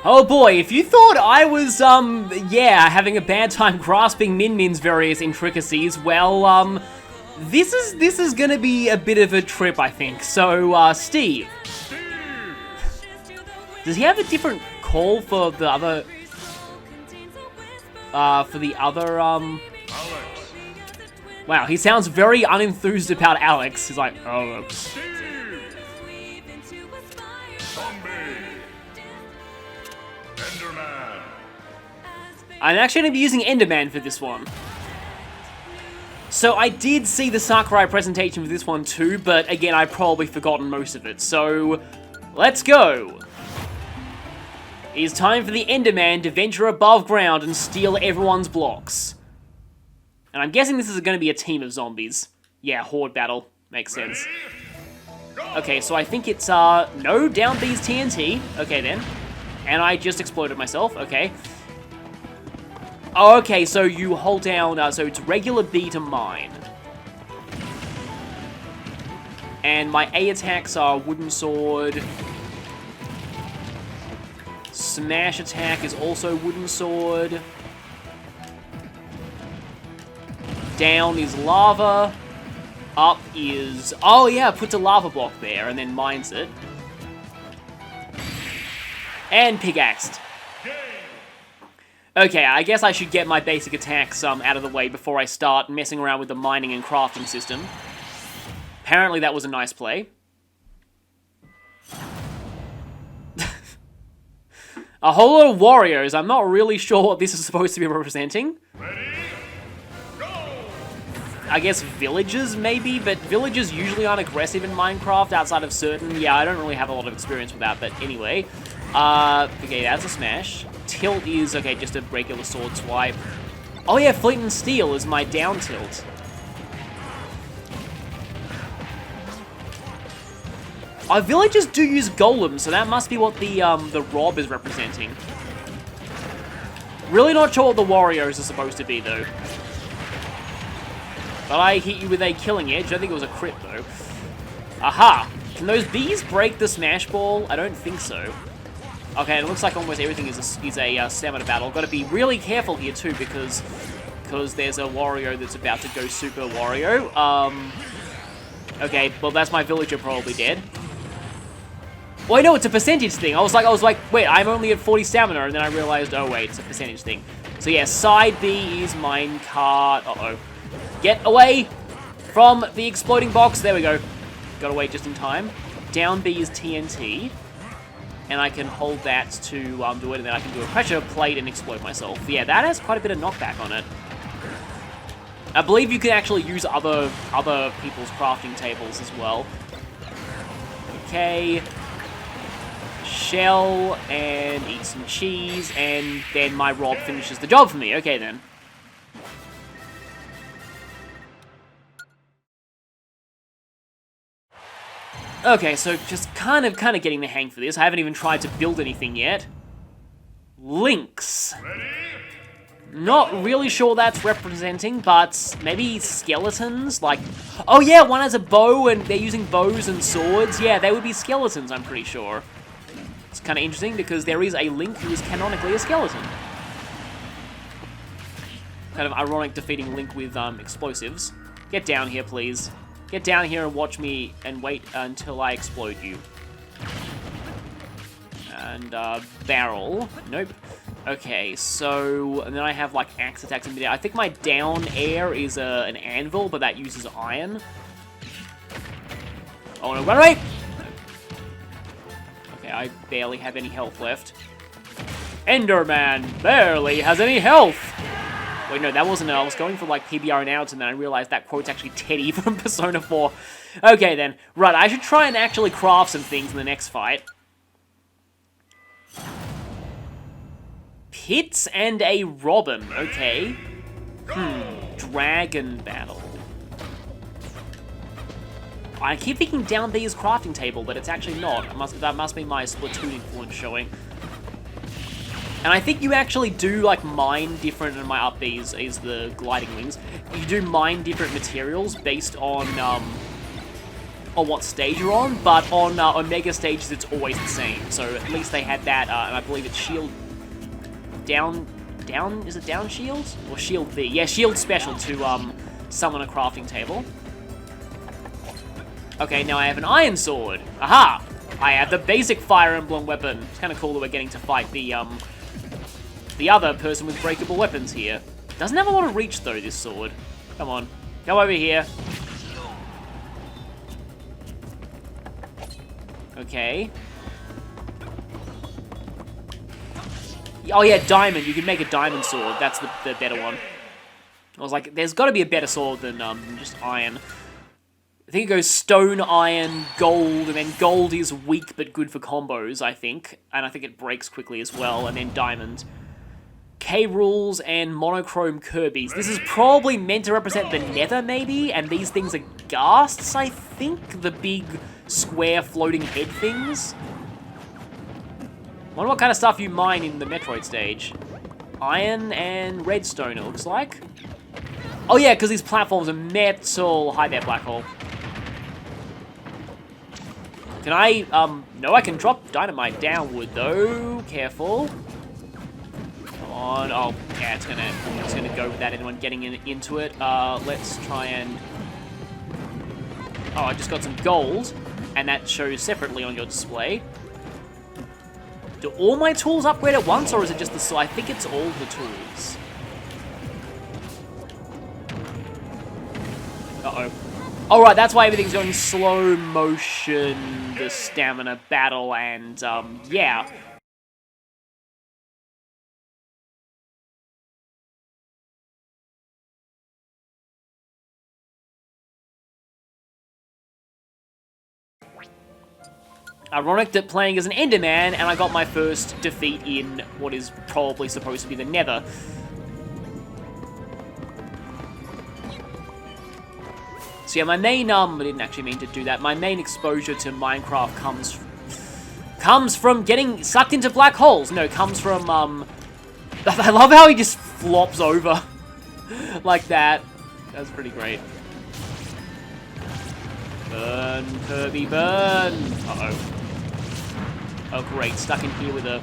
Oh boy, if you thought I was, yeah, having a bad time grasping Min Min's various intricacies, well, this is gonna be a bit of a trip, I think. So, Steve. Does he have a different call for the other, Wow, he sounds very unenthused about Alex. He's like, Alex. I'm actually going to be using Enderman for this one. So I did see the Sakurai presentation for this one too, but again, I've probably forgotten most of it. So, let's go. It is time for the Enderman to venture above ground and steal everyone's blocks. And I'm guessing this is going to be a team of zombies. Yeah, horde battle. Makes sense. Okay, so I think it's, no, down B's TNT. Okay, then. And I just exploded myself. Okay. Oh, okay, so you hold down, so it's regular B to mine. And my A attacks are wooden sword. Smash attack is also wooden sword. Down is lava. Up is... Oh yeah, puts a lava block there and then mines it. And pickaxed. Okay, I guess I should get my basic attacks out of the way before I start messing around with the mining and crafting system. Apparently that was a nice play. A whole lot of warriors. I'm not really sure what this is supposed to be representing. I guess villagers, maybe, but villagers usually aren't aggressive in Minecraft outside of certain... Yeah, I don't really have a lot of experience with that, but anyway. Okay, that's a smash. Tilt is, okay, just a regular sword swipe. Oh yeah, Flint and Steel is my down tilt. Our villagers do use golems, so that must be what the rob is representing. Really not sure what the warriors are supposed to be, though. But I hit you with a killing edge. I think it was a crit, though. Aha! Can those bees break the smash ball? I don't think so. Okay, it looks like almost everything is a stamina battle. Got to be really careful here, too, because there's a Wario that's about to go Super Wario. Okay, well, that's my villager probably dead. Well, no, it's a percentage thing. I was like, wait, I'm only at 40 stamina, and then I realized, oh, wait, it's a percentage thing. So, yeah, side B is minecart. Uh-oh. Get away from the exploding box. There we go. Got away just in time. Down B is TNT. And I can hold that to do it, and then I can do a pressure plate and explode myself. Yeah, that has quite a bit of knockback on it. I believe you can actually use other people's crafting tables as well. Okay. Shell, and eat some cheese, and then my rob finishes the job for me. Okay, then. Okay, so just kind of getting the hang for this. I haven't even tried to build anything yet. Lynx. Not really sure what that's representing, but maybe skeletons? Like, oh yeah, one has a bow and they're using bows and swords. Yeah, they would be skeletons, I'm pretty sure. It's kind of interesting because there is a Link who is canonically a skeleton. Kind of ironic defeating Link with explosives. Get down here, please. Get down here and watch me and wait until I explode you. And, barrel. Nope. Okay, so, and then I have, like, axe attacks in midair. I think my down air is an anvil, but that uses iron. Oh, no, run away! Okay, I barely have any health left. Enderman barely has any health! Wait, no, that wasn't it. I was going for, like, PBR announced, and then I realized that quote's actually Teddy from Persona 4. Okay, then. Right, I should try and actually craft some things in the next fight. Pits and a robin. Okay. Dragon battle. I keep thinking down B is crafting table, but it's actually not. That must be my Splatoon influence showing. And I think you actually do, like, mine different, and my up B is the gliding wings. You do mine different materials based on on what stage you're on, but on Omega stages it's always the same. So at least they had that, and I believe it's shield down, is it down shield? Or shield V? Yeah, shield special to summon a crafting table. Okay, now I have an iron sword. Aha! I have the basic Fire Emblem weapon. It's kind of cool that we're getting to fight the other person with breakable weapons here. Doesn't have a lot of reach though, this sword. Come on, come over here. Okay. Oh yeah, diamond. You can make a diamond sword. That's the better one. I was like, there's got to be a better sword than just iron. I think it goes stone, iron, gold, and then gold is weak but good for combos, I think. And I think it breaks quickly as well, and then diamond. K-Rules and monochrome Kirby's. This is probably meant to represent the Nether, maybe? And these things are ghasts, I think? The big, square, floating head things? Wonder what kind of stuff you mine in the Metroid stage. Iron and redstone, it looks like. Oh yeah, because these platforms are metal. Hi there, black hole. Can I, no, I can drop dynamite downward, though. Careful. Come on. Oh, yeah, it's gonna go without anyone getting into it. Let's try and... Oh, I just got some gold, and that shows separately on your display. Do all my tools upgrade at once, or is it just the... So I think it's all the tools. Uh-oh. Alright, that's why everything's going slow motion, the stamina battle, and, yeah. Ironic that playing as an Enderman, and I got my first defeat in what is probably supposed to be the Nether. So yeah, my main, I didn't actually mean to do that. My main exposure to Minecraft comes from getting sucked into black holes. No, comes from, I love how he just flops over like that. That's pretty great. Burn, Kirby, burn. Uh-oh. Oh, great. Stuck in here with a...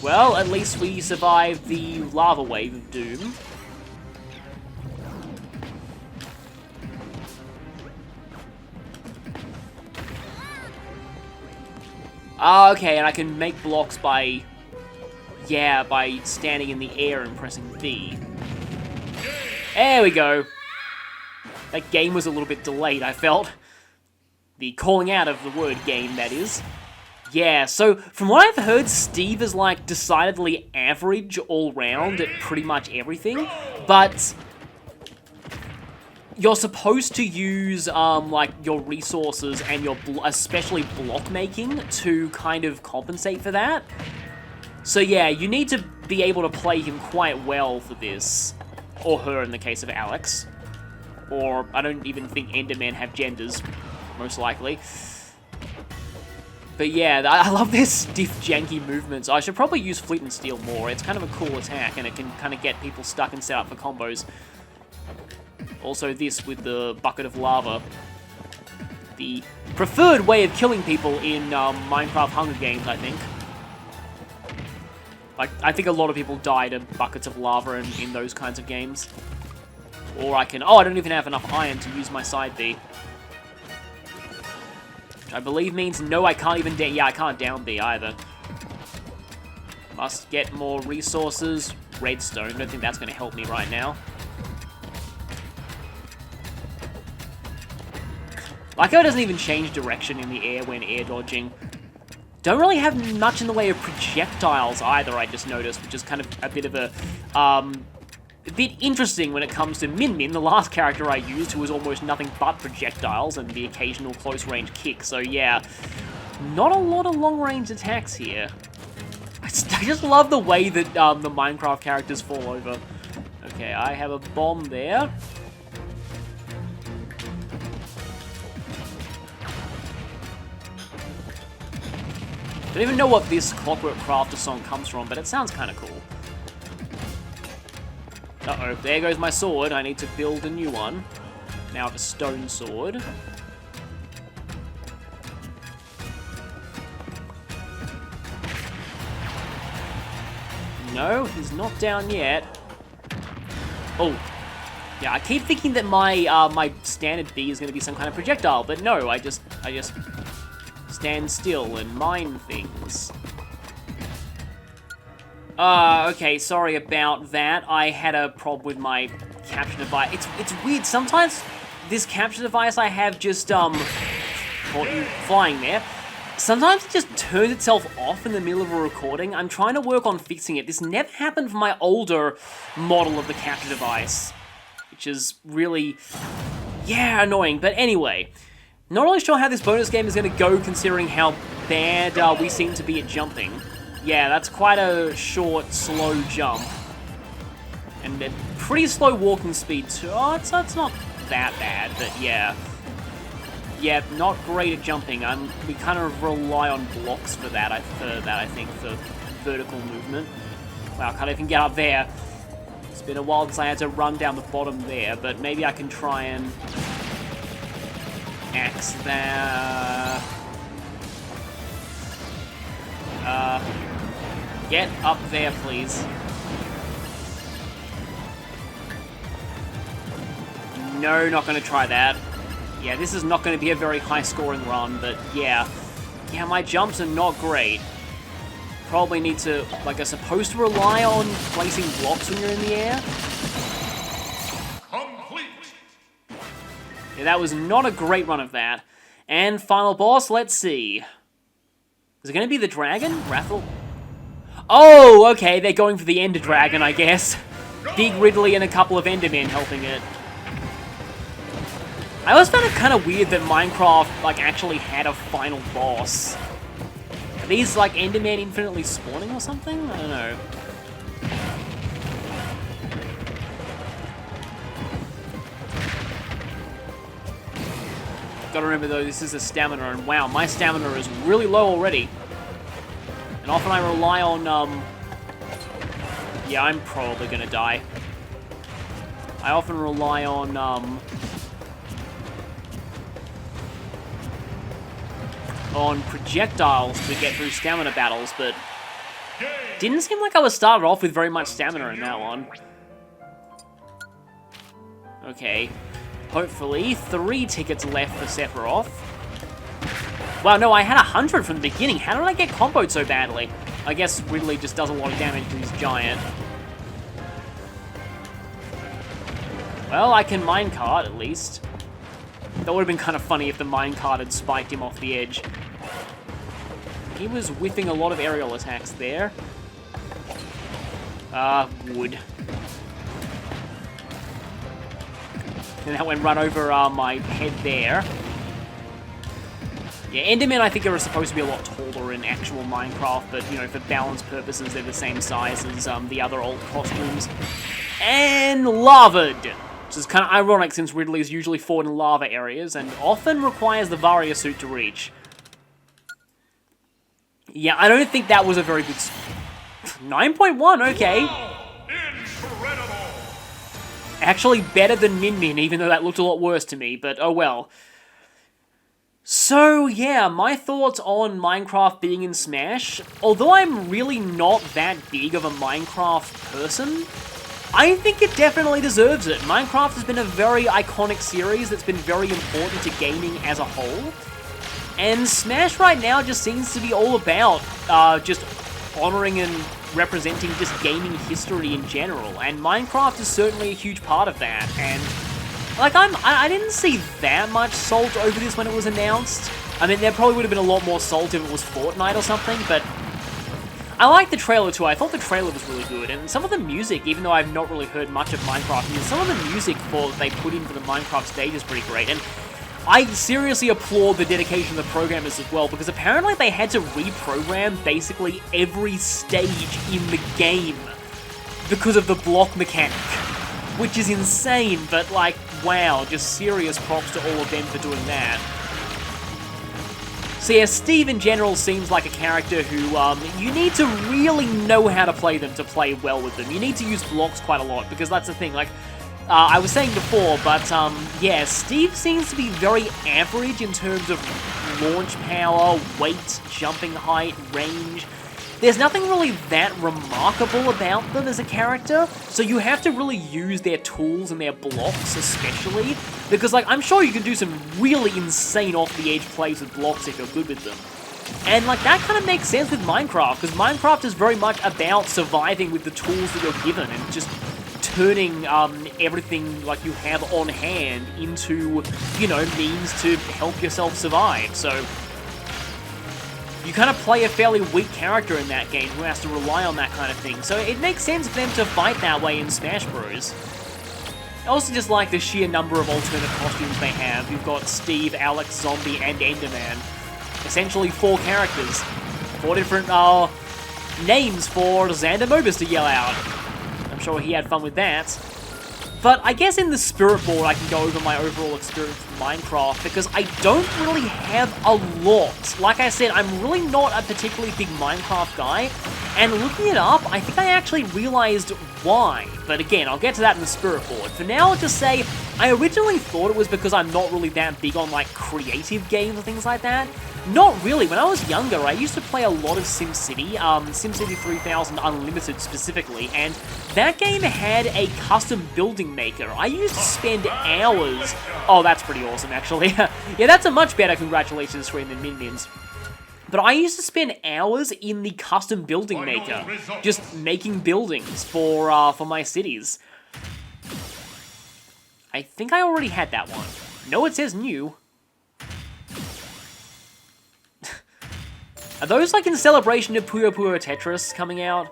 Well, at least we survived the lava wave of doom. Ah, okay, and I can make blocks by... Yeah, by standing in the air and pressing V. There we go. That game was a little bit delayed, I felt. The calling out of the word game, that is. Yeah, so from what I've heard, Steve is like decidedly average all round at pretty much everything, but you're supposed to use like your resources and your especially block making to kind of compensate for that. So yeah, you need to be able to play him quite well for this, or her in the case of Alex, or I don't even think Endermen have genders, most likely. But yeah, I love their stiff, janky movements. I should probably use Flint and Steel more. It's kind of a cool attack, and it can kind of get people stuck and set up for combos. Also this with the bucket of lava. The preferred way of killing people in Minecraft Hunger Games, I think. Like, I think a lot of people die to buckets of lava in those kinds of games. Or I can... Oh, I don't even have enough iron to use my side B. Which I believe means no, I can't even... Yeah, I can't down B either. Must get more resources. Redstone. I don't think that's going to help me right now. Like how it doesn't even change direction in the air when air dodging. Don't really have much in the way of projectiles either, I just noticed, which is kind of a bit of a bit interesting when it comes to Min Min, the last character I used, who was almost nothing but projectiles and the occasional close-range kick. So yeah, not a lot of long-range attacks here. I just love the way that the Minecraft characters fall over. Okay, I have a bomb there. I don't even know what this Clockwork Crafter song comes from, but it sounds kind of cool. Uh-oh, there goes my sword. I need to build a new one. Now I have a stone sword. No, he's not down yet. Oh. Yeah, I keep thinking that my my standard B is going to be some kind of projectile, but no, I just stand still and mine things. Okay, sorry about that. I had a problem with my capture device. It's weird. Sometimes this capture device I have just flying there. Sometimes it just turns itself off in the middle of a recording. I'm trying to work on fixing it. This never happened for my older model of the capture device, which is really, yeah, annoying. But anyway, not really sure how this bonus game is going to go considering how bad we seem to be at jumping. Yeah, that's quite a short, slow jump. And a pretty slow walking speed too. Oh, it's not that bad, but yeah. Yeah, not great at jumping. We kind of rely on blocks for that, I think, for vertical movement. Wow, I can't even get up there. It's been a while since I had to run down the bottom there, but maybe I can try and axe that. Get up there, please. No, not going to try that. Yeah, this is not going to be a very high-scoring run, but yeah. Yeah, my jumps are not great. Probably need to, like, I'm supposed to rely on placing blocks when you're in the air. Complete. Yeah, that was not a great run of that. And final boss, let's see. Is it going to be the dragon? Rathel? Oh, okay, they're going for the Ender Dragon, I guess. Big Ridley and a couple of Endermen helping it. I always found it kind of weird that Minecraft, like, actually had a final boss. Are these, like, Endermen infinitely spawning or something? I don't know. Gotta remember, though, this is a stamina, and wow, my stamina is really low already. And often I rely on, yeah, I'm probably gonna die. I often rely on projectiles to get through stamina battles, but didn't seem like I was started off with very much stamina in that one. Okay, hopefully 3 tickets left for Sephiroth. Wow, no, I had 100 from the beginning. How did I get comboed so badly? I guess Ridley just does a lot of damage to his giant. Well, I can minecart at least. That would have been kind of funny if the minecart had spiked him off the edge. He was whiffing a lot of aerial attacks there. Wood. And that went run over my head there. Yeah, Endermen I think are supposed to be a lot taller in actual Minecraft, but, you know, for balance purposes, they're the same size as the other old costumes. And Lava'd! Which is kind of ironic since Ridley is usually fought in lava areas and often requires the Varia suit to reach. Yeah, I don't think that was a very good... 9.1, okay. Incredible! Actually better than Min Min, even though that looked a lot worse to me, but oh well. So, yeah, my thoughts on Minecraft being in Smash. Although I'm really not that big of a Minecraft person, I think it definitely deserves it. Minecraft has been a very iconic series that's been very important to gaming as a whole. And Smash right now just seems to be all about just honoring and representing just gaming history in general. And Minecraft is certainly a huge part of that. And like, I didn't see that much salt over this when it was announced. I mean, there probably would have been a lot more salt if it was Fortnite or something, but I liked the trailer too. I thought the trailer was really good, and some of the music, even though I've not really heard much of Minecraft music, some of the music they put in for the Minecraft stage is pretty great, and I seriously applaud the dedication of the programmers as well, because apparently they had to reprogram basically every stage in the game because of the block mechanic, which is insane, but like, wow, just serious props to all of them for doing that. So yeah, Steve in general seems like a character who, you need to really know how to play them to play well with them. You need to use blocks quite a lot, because that's the thing, like, I was saying before, but yeah, Steve seems to be very average in terms of launch power, weight, jumping height, range. There's nothing really that remarkable about them as a character, so you have to really use their tools and their blocks especially, because like, I'm sure you can do some really insane off-the-edge plays with blocks if you're good with them. And like, that kind of makes sense with Minecraft, because Minecraft is very much about surviving with the tools that you're given, and just turning everything like you have on hand into, you know, means to help yourself survive, so you kind of play a fairly weak character in that game who has to rely on that kind of thing, so it makes sense for them to fight that way in Smash Bros. I also just like the sheer number of alternate costumes they have. You've got Steve, Alex, Zombie, and Enderman. Essentially 4 characters. 4 different names for Xander Mobus to yell out. I'm sure he had fun with that. But I guess in the Spirit Board I can go over my overall experience with Minecraft, because I don't really have a lot. Like I said, I'm really not a particularly big Minecraft guy, and looking it up, I think I actually realized why. But again, I'll get to that in the Spirit Board. For now, I'll just say, I originally thought it was because I'm not really that big on like creative games or things like that. Not really. When I was younger, I used to play a lot of SimCity, SimCity 3000 Unlimited specifically, and that game had a custom building maker. I used to spend hours... Oh, that's pretty awesome, actually. Yeah, that's a much better congratulations screen than Minions. But I used to spend hours in the custom building maker, just making buildings for my cities. I think I already had that one. No, it says new. Are those like in celebration of Puyo Puyo Tetris coming out?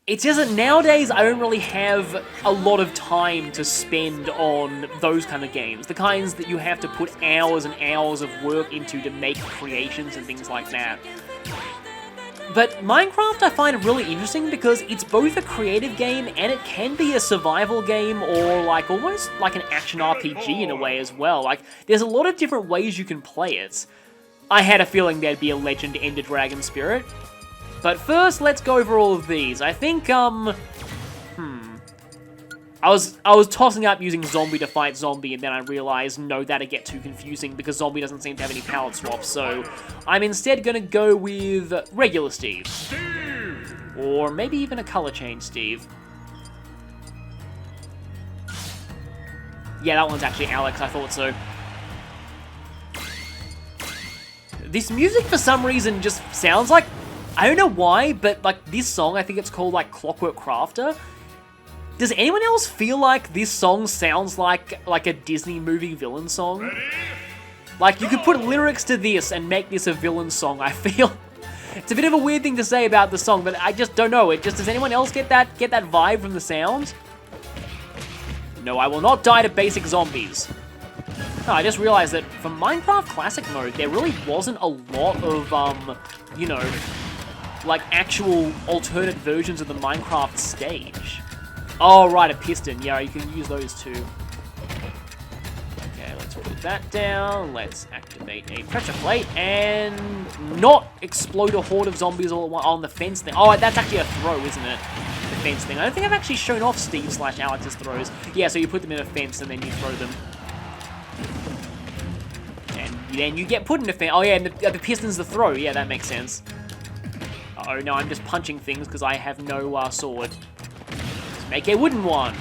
It's just that nowadays I don't really have a lot of time to spend on those kind of games. The kinds that you have to put hours and hours of work into to make creations and things like that. But Minecraft I find really interesting because it's both a creative game and it can be a survival game or like almost like an action RPG in a way as well. Like, there's a lot of different ways you can play it. I had a feeling there'd be a Legend Ender Dragon Spirit. But first, let's go over all of these. I think, I was tossing up using Zombie to fight Zombie, and then I realized, no, that'd get too confusing because Zombie doesn't seem to have any palette swaps, so I'm instead gonna go with regular Steve. Or maybe even a color change Steve. Yeah, that one's actually Alex, I thought so. This music, for some reason, just sounds like, I don't know why, but like this song, I think it's called like Clockwork Crafter. Does anyone else feel like this song sounds like a Disney movie villain song? Like, you could put lyrics to this and make this a villain song, I feel. It's a bit of a weird thing to say about the song, but I just don't know. Does anyone else get that vibe from the sound? No, I will not die to basic zombies. No, I just realized that for Minecraft Classic Mode, there really wasn't a lot of, you know, like actual alternate versions of the Minecraft stage. Oh, right, a piston. Yeah, you can use those too. Okay, let's put that down. Let's activate a pressure plate and not explode a horde of zombies all on the fence thing. Oh, that's actually a throw, isn't it? The fence thing. I don't think I've actually shown off Steve/Alex's throws. Yeah, so you put them in a fence and then you throw them. And then you get put in a fence. Oh, yeah, and the piston's the throw. Yeah, that makes sense. Uh-oh, no, I'm just punching things because I have no sword. Make a wooden one.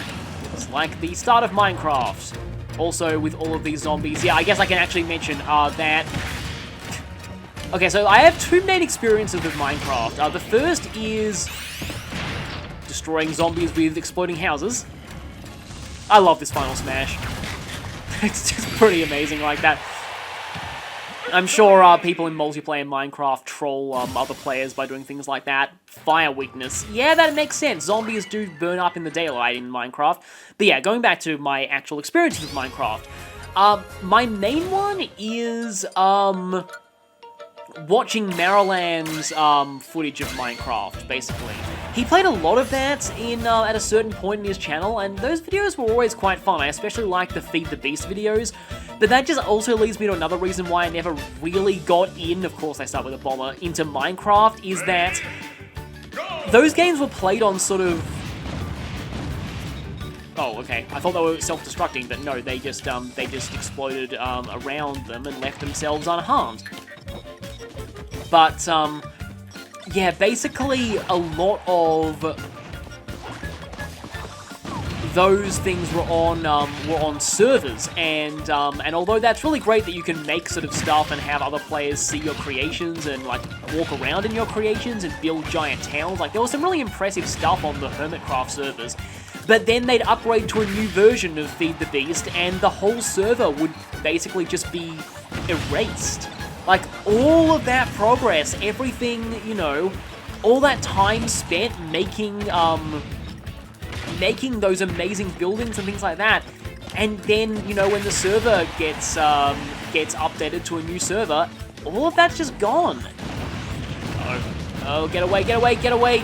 It's like the start of Minecraft. Also, with all of these zombies. Yeah, I guess I can actually mention that... Okay, so I have 2 main experiences with Minecraft. The first is destroying zombies with exploding houses. I love this Final Smash. It's just pretty amazing like that. I'm sure people in multiplayer Minecraft troll other players by doing things like that. Fire weakness. Yeah, that makes sense. Zombies do burn up in the daylight in Minecraft. But yeah, going back to my actual experience with Minecraft. My main one is watching Mariland's footage of Minecraft, basically. He played a lot of that at a certain point in his channel, and those videos were always quite fun. I especially like the Feed the Beast videos, but that just also leads me to another reason why I never really got in, of course I start with a bomber, into Minecraft, is that those games were played on sort of Oh, okay. I thought they were self-destructing, but no, they just exploded around them and left themselves unharmed. But yeah, basically a lot of those things were on servers, and although that's really great that you can make sort of stuff and have other players see your creations and like walk around in your creations and build giant towns, like there was some really impressive stuff on the Hermitcraft servers. But then they'd upgrade to a new version of Feed the Beast, and the whole server would basically just be erased. Like, all of that progress, everything, you know, all that time spent making those amazing buildings and things like that, and then, you know, when the server gets updated to a new server, all of that's just gone. Oh, get away, get away, get away!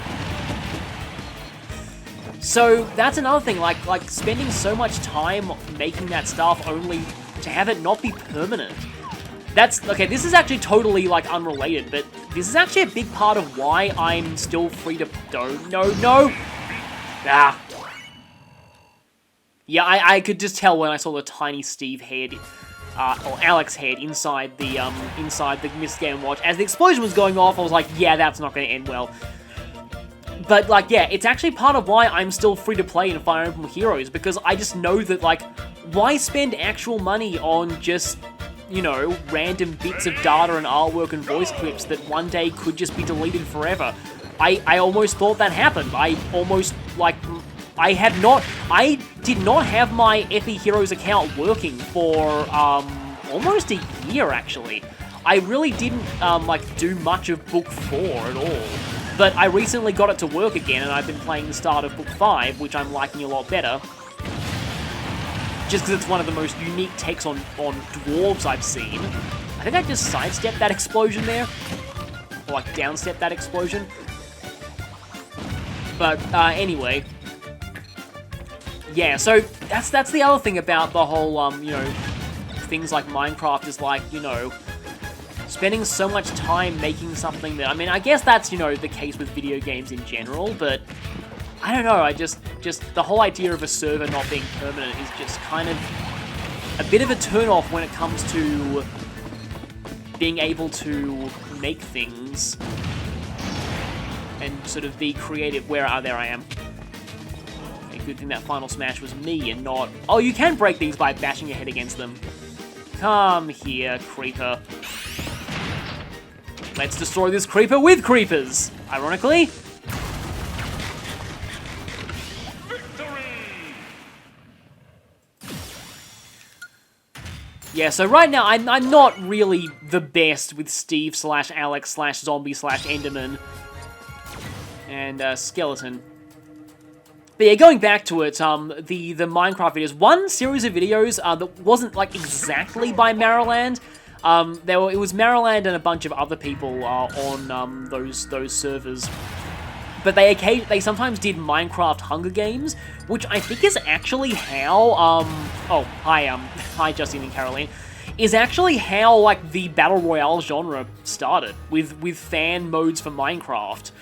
So that's another thing, like spending so much time making that stuff only to have it not be permanent. That's, okay, this is actually totally, like, unrelated, but this is actually a big part of why I'm still free to... No! Ah. Yeah, I could just tell when I saw the tiny Steve head, or Alex head inside the Mist Game Watch. As the explosion was going off, I was like, yeah, that's not going to end well. But, like, yeah, it's actually part of why I'm still free to play in Fire Emblem Heroes, because I just know that, like, why spend actual money on just, you know, random bits of data and artwork and voice clips that one day could just be deleted forever? I almost thought that happened. I almost, like, I did not have my FE Heroes account working for, almost a year, actually. I really didn't, like, do much of Book 4 at all. But I recently got it to work again, and I've been playing the start of Book 5, which I'm liking a lot better. Just because it's one of the most unique takes on dwarves I've seen. I think I just sidestepped that explosion there. Or, like, downstepped that explosion. But, anyway. Yeah, so that's the other thing about the whole, you know, things like Minecraft is like, you know, spending so much time making something that, I mean, I guess that's, you know, the case with video games in general, but I don't know, I just the whole idea of a server not being permanent is just kind of a bit of a turn-off when it comes to being able to make things and sort of be creative. There I am. A good thing that final smash was me and not... Oh, you can break these by bashing your head against them. Come here, creeper. Let's destroy this creeper with creepers, ironically. Victory! Yeah, so right now, I'm not really the best with Steve/Alex/Zombie/Enderman and Skeleton. But yeah, going back to it, the Minecraft videos, one series of videos that wasn't like exactly by Maryland. It was Maryland and a bunch of other people on those servers. But they sometimes did Minecraft Hunger Games, which I think is actually how hi Justine and Caroline, is actually how like the battle royale genre started with fan modes for Minecraft.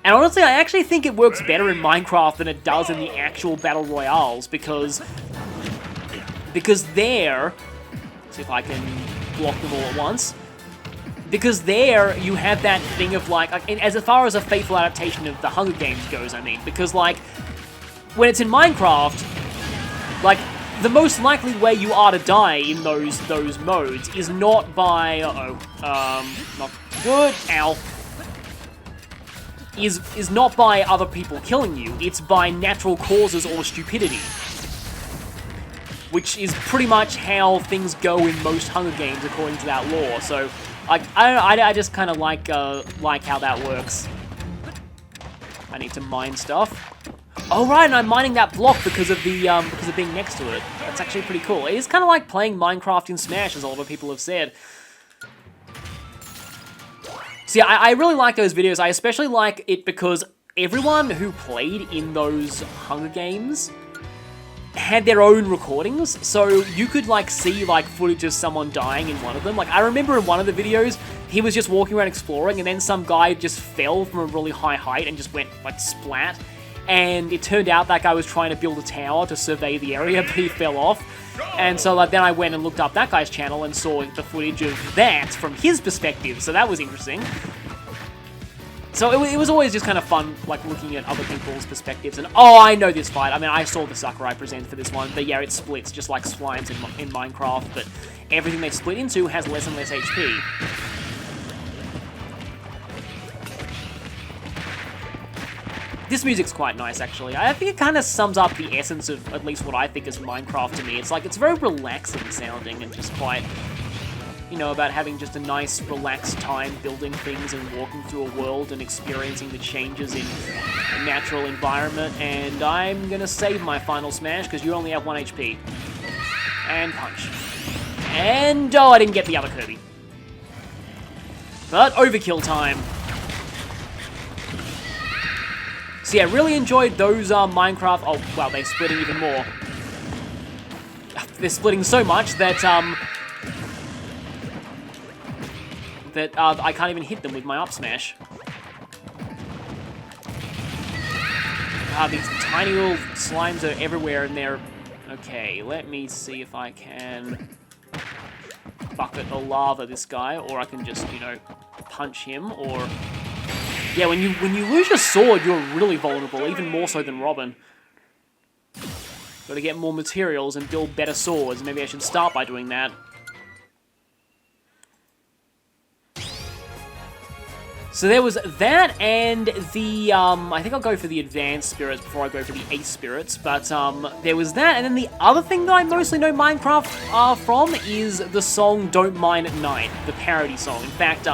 And honestly, I actually think it works better in Minecraft than it does in the actual battle royales because there, see if I can block them all at once. Because there, you have that thing of like as far as a faithful adaptation of the Hunger Games goes, I mean, because like, when it's in Minecraft, like, the most likely way you are to die in those modes is not by, not good, ow, is not by other people killing you, it's by natural causes or stupidity. Which is pretty much how things go in most Hunger Games according to that lore, so, like, I just kind of like how that works. I need to mine stuff. Oh right, and I'm mining that block because of being next to it. That's actually pretty cool. It is kind of like playing Minecraft in Smash, as a lot of people have said. See, I really like those videos. I especially like it because everyone who played in those Hunger Games had their own recordings, so you could like see like footage of someone dying in one of them. Like, I remember in one of the videos, he was just walking around exploring, and then some guy just fell from a really high height and just went like splat. and it turned out that guy was trying to build a tower to survey the area, but he fell off. And so like, then I went and looked up that guy's channel and saw the footage of that from his perspective, so that was interesting. So it was always just kind of fun, like, looking at other people's perspectives, and, oh, I know this fight. I mean, I saw the Sakurai present for this one, but yeah, it splits just like slimes in Minecraft, but everything they split into has less and less HP. This music's quite nice, actually. I think it kind of sums up the essence of at least what I think is Minecraft to me. It's like, it's very relaxing sounding and just quite, you know, about having just a nice, relaxed time building things and walking through a world and experiencing the changes in a natural environment. And I'm gonna save my final smash because you only have 1 HP. And punch. And, oh, I didn't get the other Kirby. But overkill time. So yeah, really enjoyed those Minecraft. Oh, well, they're splitting even more. They're splitting so much that I can't even hit them with my up smash. These tiny little slimes are everywhere, and they're... Okay, let me see if I can bucket or lava this guy, or I can just, you know, punch him, or... Yeah, when you lose your sword, you're really vulnerable, even more so than Robin. Gotta get more materials and build better swords. Maybe I should start by doing that. So there was that, and the, I think I'll go for the Advanced Spirits before I go for the Ace Spirits, but, there was that, and then the other thing that I mostly know Minecraft from is the song Don't Mine at Night, the parody song. In fact,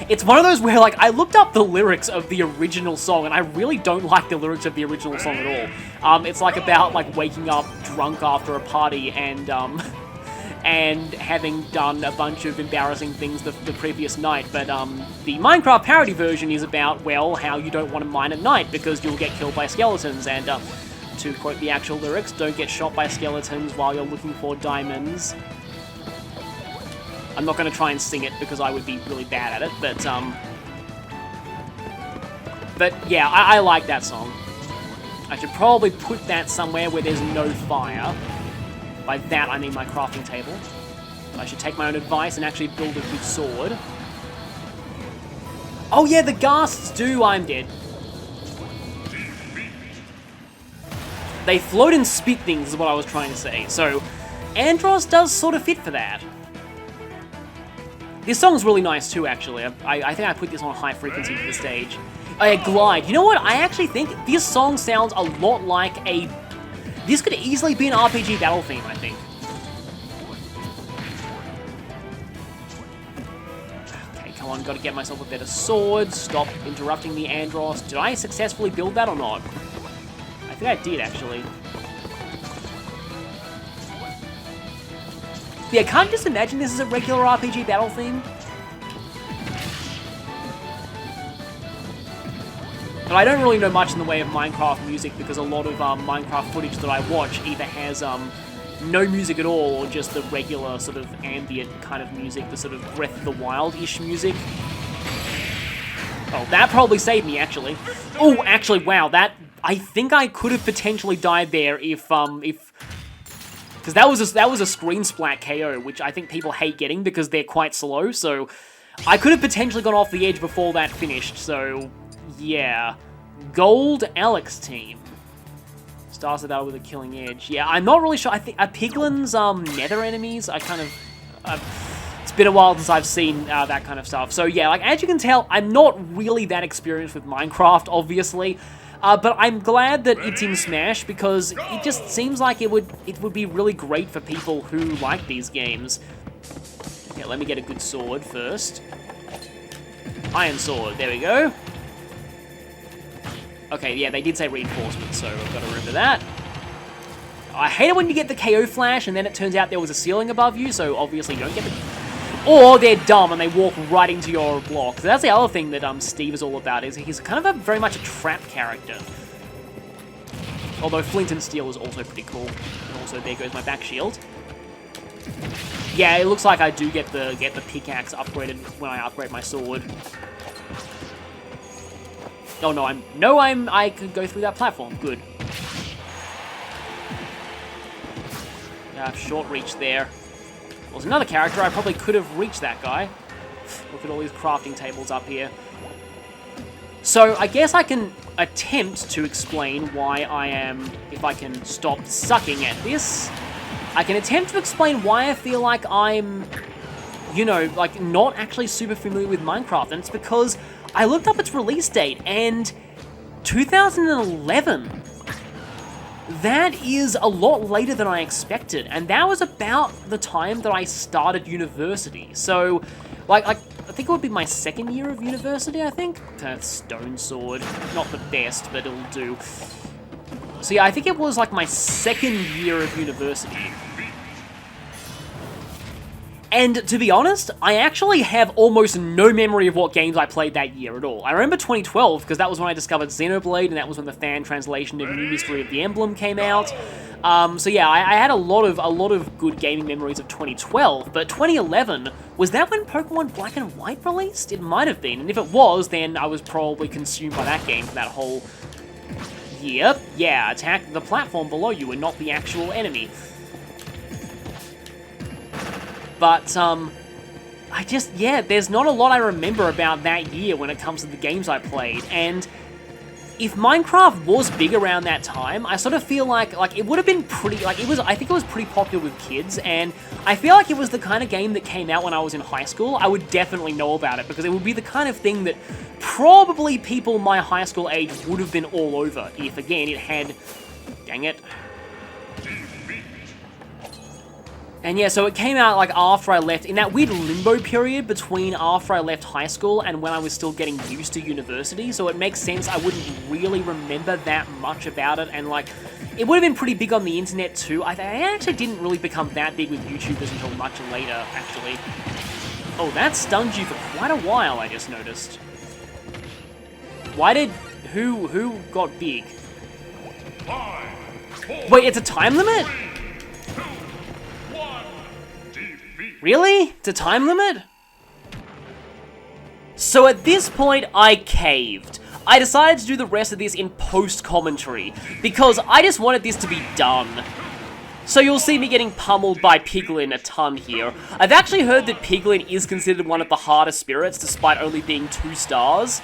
it's one of those where, like, I looked up the lyrics of the original song, and I really don't like the lyrics of the original song at all. It's, like, about, like, waking up drunk after a party and, and having done a bunch of embarrassing things the previous night, but the Minecraft parody version is about, well, how you don't want to mine at night because you'll get killed by skeletons, and to quote the actual lyrics, don't get shot by skeletons while you're looking for diamonds. I'm not going to try and sing it because I would be really bad at it, but yeah, I like that song. I should probably put that somewhere where there's no fire. By that, I mean my crafting table. I should take my own advice and actually build a good sword. Oh yeah, the ghasts do. I'm dead. They float and spit things is what I was trying to say. So, Andros does sort of fit for that. This song's really nice too, actually. I think I put this on high frequency for the stage. Glide. You know what? I actually think this song sounds a lot like a... This could easily be an RPG battle theme, I think. Okay, come on, gotta get myself a better sword. Stop interrupting me, Andros. Did I successfully build that or not? I think I did, actually. Yeah, can't you just imagine this is a regular RPG battle theme? But I don't really know much in the way of Minecraft music because a lot of Minecraft footage that I watch either has no music at all or just the regular sort of ambient kind of music, the sort of Breath of the Wild-ish music. Oh, that probably saved me, actually. Oh, actually, wow, that... I think I could have potentially died there if... Because that was a screen splat KO, which I think people hate getting because they're quite slow, so... I could have potentially gone off the edge before that finished, so... Yeah. Gold Alex team. Starts it out with a killing edge. Yeah, I'm not really sure. I think are piglins nether enemies? I kind of... it's been a while since I've seen that kind of stuff. So yeah, like as you can tell, I'm not really that experienced with Minecraft, obviously. But I'm glad that it's in Smash because it just seems like it would be really great for people who like these games. Okay, let me get a good sword first. Iron sword, there we go. Okay, yeah, they did say reinforcement, so I've got to remember that. I hate it when you get the KO flash and then it turns out there was a ceiling above you, so obviously you don't get the... Or they're dumb and they walk right into your block. So that's the other thing that Steve is all about, is he's kind of very much a trap character. Although Flint and Steel is also pretty cool. And also, there goes my back shield. Yeah, it looks like I do get the pickaxe upgraded when I upgrade my sword. Oh, no, I could go through that platform. Good. I have short reach there. There's another character, I probably could have reached that guy. Look at all these crafting tables up here. So, I guess I can attempt to explain why I am, if I can stop sucking at this, I can attempt to explain why I feel like I'm, you know, like, not actually super familiar with Minecraft, and it's because I looked up its release date, and 2011. That is a lot later than I expected, and that was about the time that I started university. So, like I think it would be my second year of university, I think? Stone sword. Not the best, but it'll do. So yeah, I think it was like my second year of university. And to be honest, I actually have almost no memory of what games I played that year at all. I remember 2012, because that was when I discovered Xenoblade, and that was when the fan translation of New Mystery of the Emblem came out. So yeah, I had a lot of good gaming memories of 2012, but 2011, was that when Pokemon Black and White released? It might have been, and if it was, then I was probably consumed by that game for that whole year. Yeah, attack the platform below you and not the actual enemy. But, yeah, there's not a lot I remember about that year when it comes to the games I played, and if Minecraft was big around that time, I sort of feel like it would have been pretty, I think it was pretty popular with kids, and I feel like it was the kind of game that came out when I was in high school. I would definitely know about it, because it would be the kind of thing that probably people my high school age would have been all over, if, again, it had, dang it. And yeah, so it came out like after I left, in that weird limbo period between after I left high school and when I was still getting used to university, so it makes sense I wouldn't really remember that much about it, and like, it would have been pretty big on the internet too. I actually didn't really become that big with YouTubers until much later, actually. Oh, that stunned you for quite a while, I just noticed. Why did... who got big? Wait, it's a time limit? Really? It's a time limit? So at this point, I caved. I decided to do the rest of this in post-commentary, because I just wanted this to be done. So you'll see me getting pummeled by Piglin a ton here. I've actually heard that Piglin is considered one of the hardest spirits, despite only being 2 stars.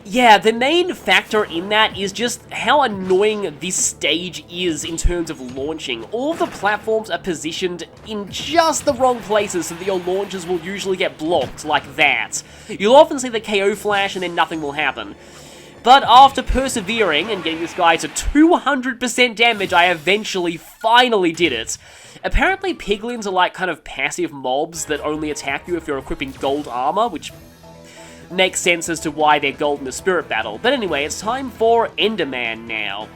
Yeah, the main factor in that is just how annoying this stage is in terms of launching. All of the platforms are positioned in just the wrong places, so that your launches will usually get blocked, like that. You'll often see the KO flash and then nothing will happen. But after persevering and getting this guy to 200% damage, I eventually finally did it. Apparently piglins are like kind of passive mobs that only attack you if you're equipping gold armor, which makes sense as to why they're gold in the spirit battle. But anyway, it's time for Enderman now.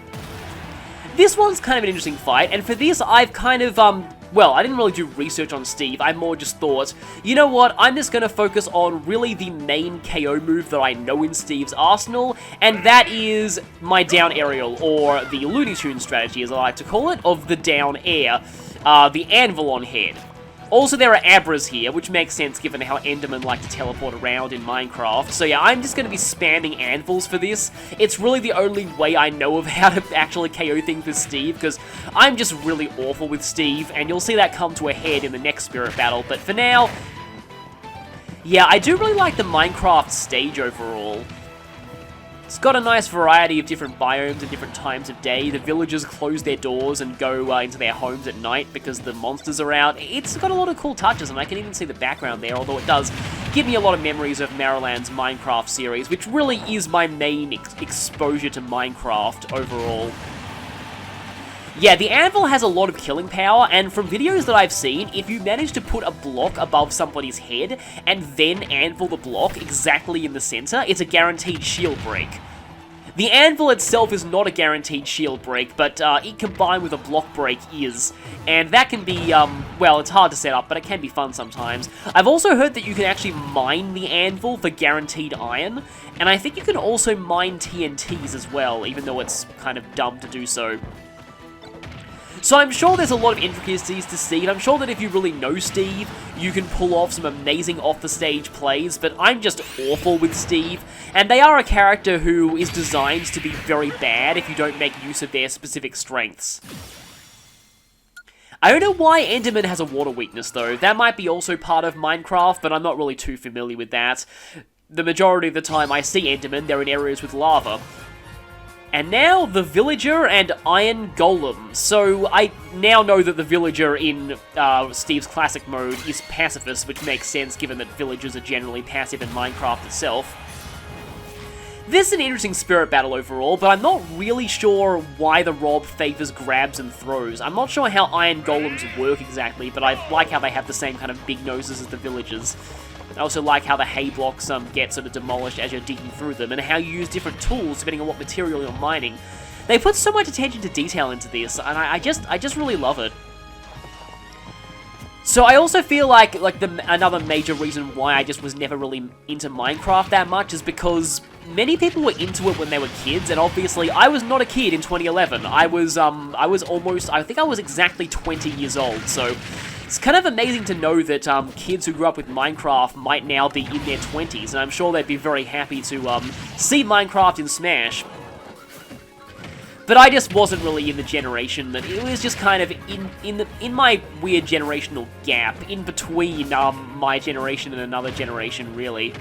This one's kind of an interesting fight, and for this I've kind of, well, I didn't really do research on Steve, I more just thought, you know what, I'm just going to focus on really the main KO move that I know in Steve's arsenal, and that is my down aerial, or the Looney Tunes strategy as I like to call it, of the down air, the anvil on head. Also, there are Abras here, which makes sense given how Endermen like to teleport around in Minecraft. So yeah, I'm just going to be spamming anvils for this. It's really the only way I know of how to actually KO things with Steve, because I'm just really awful with Steve, and you'll see that come to a head in the next spirit battle. But for now, yeah, I do really like the Minecraft stage overall. It's got a nice variety of different biomes and different times of day. The villagers close their doors and go into their homes at night because the monsters are out. It's got a lot of cool touches, and I can even see the background there, although it does give me a lot of memories of Maryland's Minecraft series, which really is my main exposure to Minecraft overall. Yeah, the anvil has a lot of killing power, and from videos that I've seen, if you manage to put a block above somebody's head and then anvil the block exactly in the center, it's a guaranteed shield break. The anvil itself is not a guaranteed shield break, but it combined with a block break is, and that can be, well, it's hard to set up, but it can be fun sometimes. I've also heard that you can actually mine the anvil for guaranteed iron, and I think you can also mine TNTs as well, even though it's kind of dumb to do so. So I'm sure there's a lot of intricacies to Steve. I'm sure that if you really know Steve, you can pull off some amazing off-the-stage plays, but I'm just awful with Steve, and they are a character who is designed to be very bad if you don't make use of their specific strengths. I don't know why Enderman has a water weakness, though. That might be also part of Minecraft, but I'm not really too familiar with that. The majority of the time I see Enderman, they're in areas with lava. And now, the Villager and Iron Golem. So, I now know that the Villager in Steve's Classic mode is pacifist, which makes sense given that villagers are generally passive in Minecraft itself. This is an interesting spirit battle overall, but I'm not really sure why the Rob favors grabs and throws. I'm not sure how Iron Golems work exactly, but I like how they have the same kind of big noses as the villagers. I also like how the hay blocks get sort of demolished as you're digging through them, and how you use different tools depending on what material you're mining. They put so much attention to detail into this, and I just really love it. So I also feel like another major reason why I just was never really into Minecraft that much is because many people were into it when they were kids, and obviously I was not a kid in 2011. I think I was exactly 20 years old, so it's kind of amazing to know that kids who grew up with Minecraft might now be in their 20s, and I'm sure they'd be very happy to see Minecraft in Smash. But I just wasn't really in the generation that it was just kind of in my weird generational gap in between my generation and another generation, really.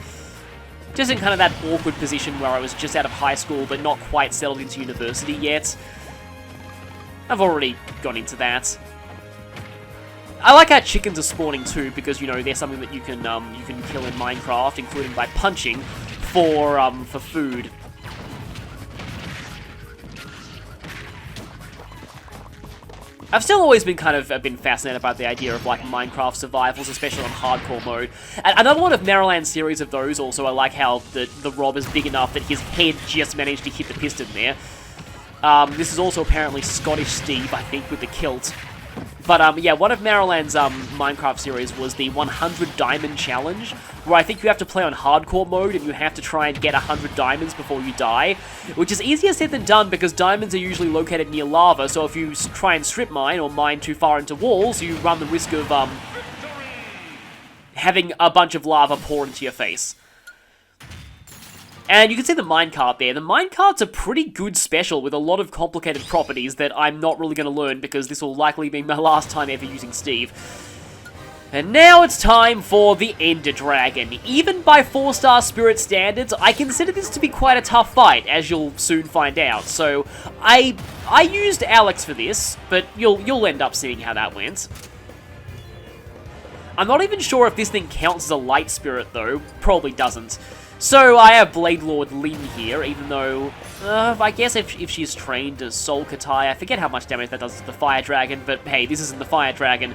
Just in kind of that awkward position where I was just out of high school but not quite settled into university yet. I've already gone into that. I like how chickens are spawning too, because, you know, they're something that you can kill in Minecraft, including by punching for food. I've still always been been fascinated by the idea of, like, Minecraft survivals, especially on hardcore mode. And another one of Maryland's series of those, also, I like how the Rob is big enough that his head just managed to hit the piston there. This is also apparently Scottish Steve, I think, with the kilt. But, yeah, one of Maryland's Minecraft series was the 100 Diamond Challenge, where I think you have to play on hardcore mode and you have to try and get 100 diamonds before you die, which is easier said than done because diamonds are usually located near lava, so if you try and strip mine or mine too far into walls, you run the risk of having a bunch of lava pour into your face. And you can see the minecart there. The minecart's a pretty good special with a lot of complicated properties that I'm not really going to learn because this will likely be my last time ever using Steve. And now it's time for the Ender Dragon. Even by 4-star Spirit standards, I consider this to be quite a tough fight, as you'll soon find out. So, I used Alex for this, but you'll end up seeing how that went. I'm not even sure if this thing counts as a light spirit, though. Probably doesn't. So I have Blade Lord Lyn here, even though, I guess if she's trained as Soul Katai, I forget how much damage that does to the Fire Dragon, but hey, this isn't the Fire Dragon.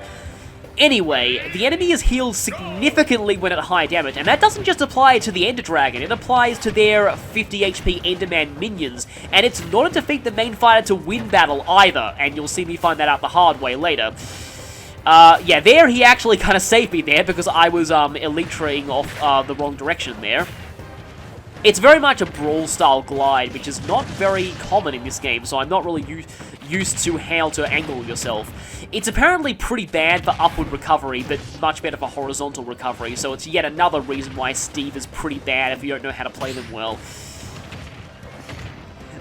Anyway, the enemy is healed significantly when at high damage, and that doesn't just apply to the Ender Dragon, it applies to their 50 HP Enderman minions, and it's not a defeat the main fighter to win battle either, and you'll see me find that out the hard way later. Yeah, there he actually kind of saved me there, because I was elite treeing off the wrong direction there. It's very much a brawl-style glide, which is not very common in this game, so I'm not really used to how to angle yourself. It's apparently pretty bad for upward recovery, but much better for horizontal recovery, so it's yet another reason why Steve is pretty bad if you don't know how to play them well.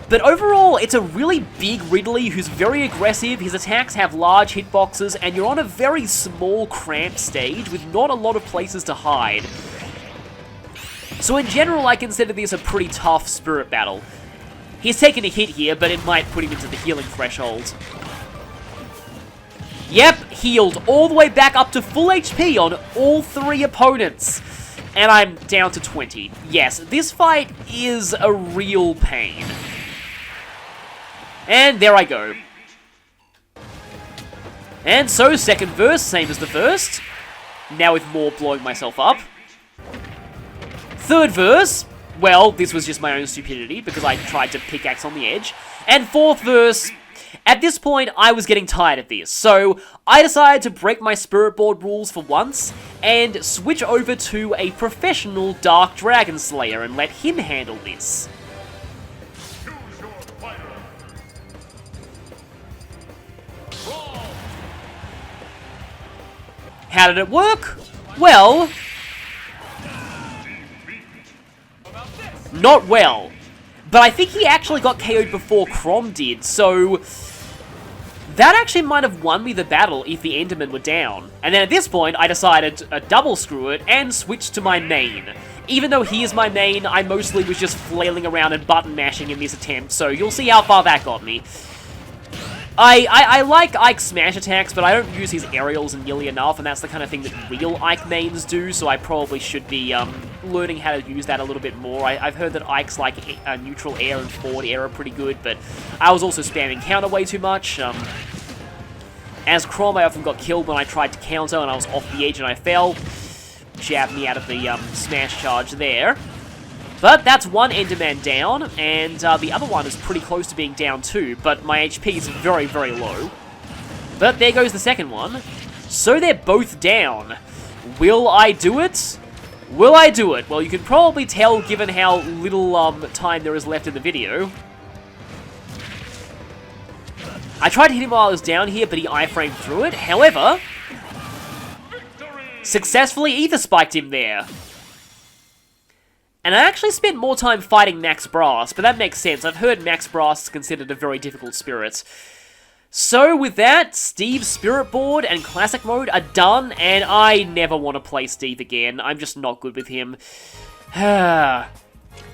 But overall, it's a really big Ridley who's very aggressive, his attacks have large hitboxes, and you're on a very small, cramped stage with not a lot of places to hide. So in general, I consider this a pretty tough spirit battle. He's taken a hit here, but it might put him into the healing threshold. Yep, healed all the way back up to full HP on all 3 opponents. And I'm down to 20. Yes, this fight is a real pain. And there I go. And so, second verse, same as the first. Now with more blowing myself up. Third verse, well, this was just my own stupidity because I tried to pickaxe on the edge. And fourth verse, at this point, I was getting tired of this, so I decided to break my spirit board rules for once and switch over to a professional Dark Dragon Slayer and let him handle this. Choose your fighter. How did it work? Well, not well. But I think he actually got KO'd before Crom did, so that actually might have won me the battle if the Endermen were down. And then at this point, I decided to double screw it and switch to my main. Even though he is my main, I mostly was just flailing around and button mashing in this attempt, so you'll see how far that got me. I like Ike's smash attacks, but I don't use his aerials nearly enough, and that's the kind of thing that real Ike mains do, so I probably should be learning how to use that a little bit more. I've heard that Ike's like neutral air and forward air are pretty good, but I was also spamming counter way too much. As Crom, I often got killed when I tried to counter, and I was off the edge and I fell. Jabbed me out of the smash charge there. But that's one Enderman down, and the other one is pretty close to being down too, but my HP is very, very low. But there goes the second one. So they're both down. Will I do it? Will I do it? Well, you can probably tell given how little time there is left in the video. I tried to hit him while I was down here, but he iframed through it. However, successfully ether spiked him there. And I actually spent more time fighting Max Brass, but that makes sense. I've heard Max Brass is considered a very difficult spirit. So with that, Steve's Spirit Board and Classic Mode are done, and I never want to play Steve again. I'm just not good with him. I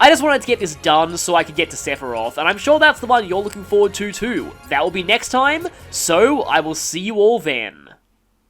just wanted to get this done so I could get to Sephiroth, and I'm sure that's the one you're looking forward to too. That will be next time, so I will see you all then.